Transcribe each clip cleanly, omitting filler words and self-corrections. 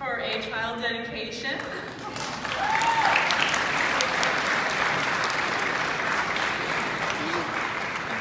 for a child dedication. And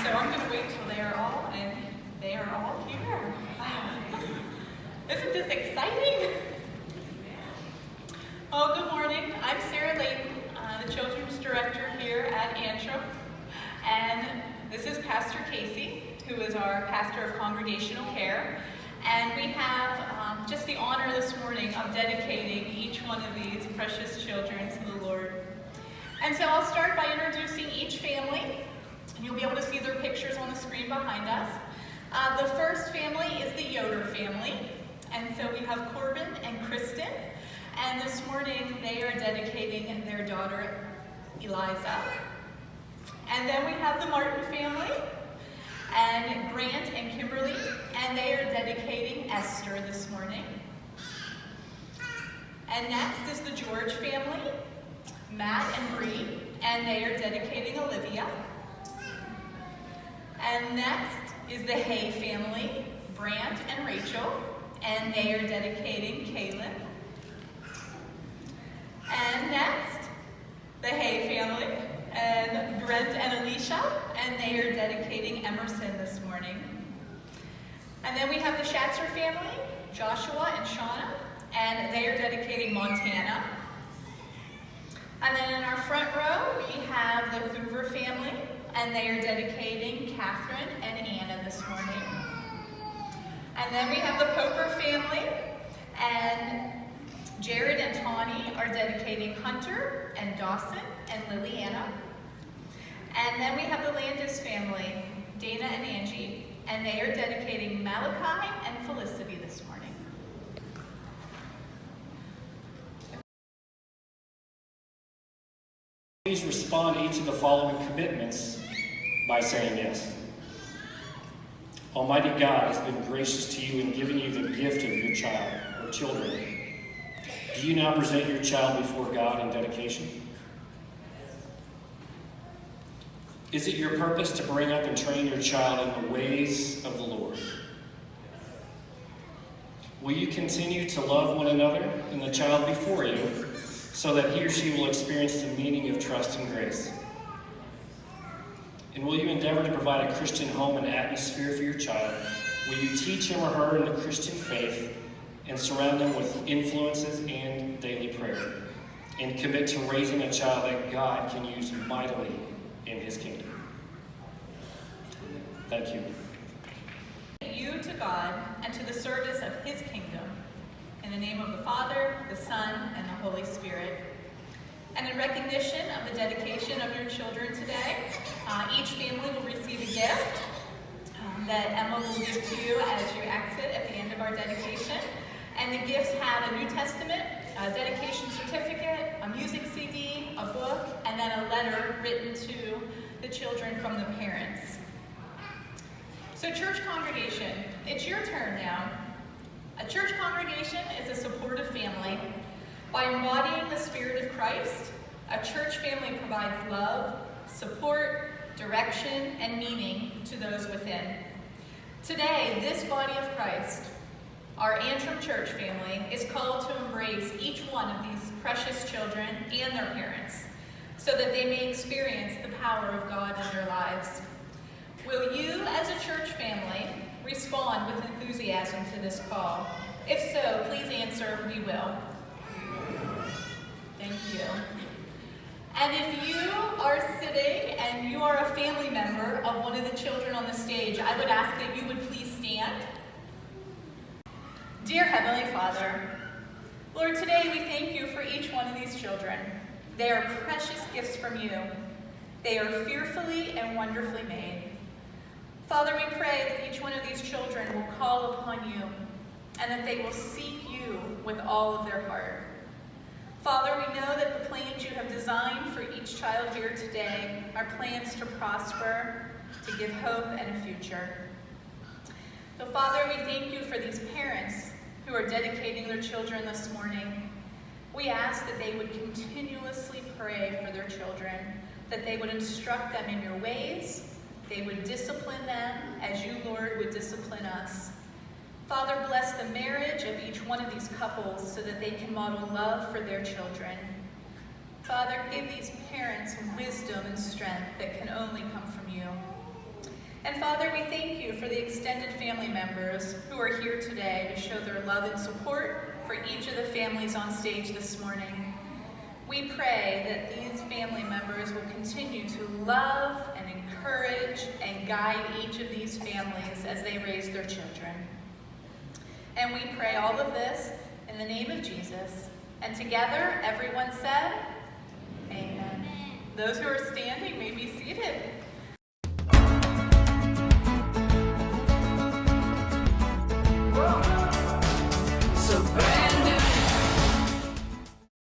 so I'm going to wait till they are all here. Wow. Isn't this exciting? Oh, good morning. I'm Sarah Layton, the Children's Director here at Antrim. And this is Pastor Katy, who is our Pastor of Congregational Care. And we have just the honor this morning of dedicating each one of these precious children to the Lord. And so I'll start by introducing each family. You'll be able to see their pictures on the screen behind us. The first family is the Yoder family. And so we have Corbin and Kristen. And this morning they are dedicating their daughter, Eliza. And then we have the Martin family, and Grant and Kimberly, and they are dedicating Esther this morning. And next is the George family, Matt and Bree, and they are dedicating Olivia. And next is the Hay family, Brant and Rachel, and they are dedicating Kaylin. And next, the Hay family, and Brent and Alicia, and they are dedicating Emerson this morning. And then we have the Schatzer family, Joshua and Shauna, and they are dedicating Montana. And then in our front row, we have the Hoover family, and they are dedicating Catherine and Anna this morning. And then we have the Poker family, and Jared and Tawny are dedicating Hunter and Dawson and Liliana. And then we have the Landis family, Dana and Angie, and they are dedicating Malachi and Felicity this morning. Please respond to each of the following commitments by saying yes. Almighty God has been gracious to you in giving you the gift of your child or children. Do you now present your child before God in dedication? Is it your purpose to bring up and train your child in the ways of the Lord? Will you continue to love one another and the child before you so that he or she will experience the meaning of trust and grace? And will you endeavor to provide a Christian home and atmosphere for your child? Will you teach him or her in the Christian faith and surround them with influences and daily prayer? And commit to raising a child that God can use mightily in his kingdom. Thank you. You to God and to the service of his kingdom, in the name of the Father, the Son, and the Holy Spirit. And in recognition of the dedication of your children today, each family will receive a gift that Emma will give to you as you exit at the end of our dedication. And the gifts have a New Testament, a dedication certificate, a music CD, a book, and then a letter written to the children from the parents. So church congregation, it's your turn now. A church congregation is a supportive family. By embodying the Spirit of Christ, a church family provides love, support, direction, and meaning to those within. Today, this body of Christ, our Antrim Church family, is called to embrace each one of these precious children and their parents so that they may experience the power of God in their lives. Will you, as a church family, respond with enthusiasm to this call? If so, please answer, we will. Thank you. And if you are sitting and you are a family member of one of the children on the stage, I would ask that you would please stand. Dear Heavenly Father, Lord, today we thank you for each one of these children. They are precious gifts from you. They are fearfully and wonderfully made. Father, we pray that each one of these children will call upon you and that they will seek you with all of their heart. Father, we know that the plans you have designed for each child here today are plans to prosper, to give hope and a future. So Father, we thank you for these parents who are dedicating their children this morning. We ask that they would continuously pray for their children, that they would instruct them in your ways, they would discipline them as you, Lord, would discipline us. Father, bless the marriage of each one of these couples so that they can model love for their children. Father, give these parents wisdom and strength that can only come from you. And Father, we thank you for the extended family members who are here today to show their love and support for each of the families on stage this morning. We pray that these family members will continue to love and encourage and guide each of these families as they raise their children. And we pray all of this in the name of Jesus. And together, everyone said, Amen. Those who are standing may be seated.